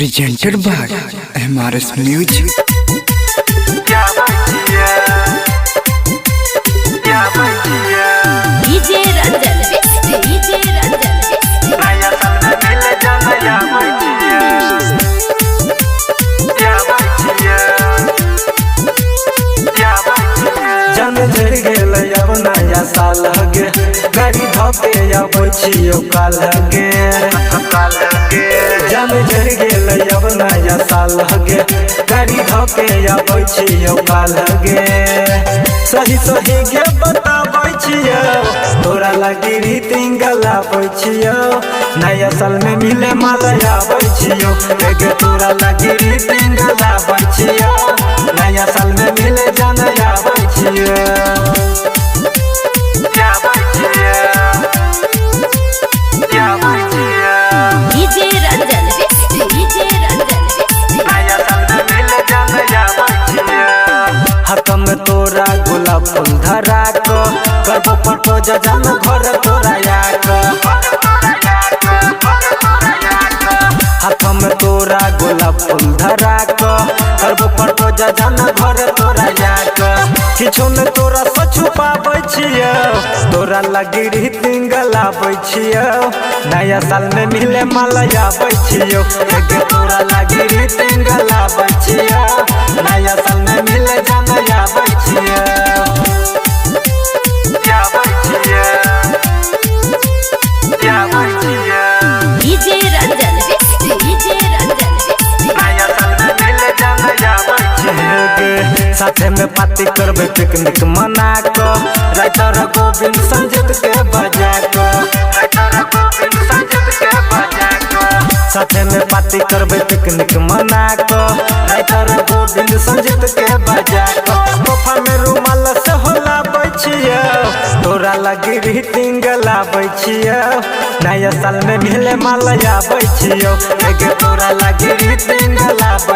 presented by MRS Music. DJ Ranjan Besti, DJ Ranjan Besti. जन झड़ गेल अब नया साल गे गाड़ी धोके अब छियो काल गे जन झड़ गेल अब नया साल गे गाड़ी धोके अब छियो काल गे सही सही गे बताबै छियो तोरा लगी रीतिंग गलाबै छियो नया साल में मिले मालया आबै छियो गे तोरा लगी रीतिंग गलाबै छियो नया साल में मिले जाना आबै छियो DJ Ranjan Besti, DJ Ranjan Besti. हाथ में तोरा गुलाब फूल धरा को करबो पटो जजन घर तोरा याक हाथ में तोरा गुलाब फूल धरा को करबो पटो जजन घर तोरा याक किछो न तोरा से छुपाबै छियो तोरा लगी रीतिंग गलाबै छियो नया साल में मिले मालया आबै छियो गे तोरा लगी रीतिंग गलाबै छियो नया साल में मिले जाना आबै छियो DJ Ranjan Besti, DJ Ranjan Besti. साथे में पार्टी करबे पिकनिक मना को राइटर गोविंद संजीत के बजा को साथे में पार्टी करबे पिकनिक मना को राइटर गोविंद संजीत के बजा को सोफा में रुमाल से होला बैठियो तोरा लगी रीतिंग लाबै छियो नया साल में मिले मालया बैठियो गे तोरा लगी रीतिंग लाबै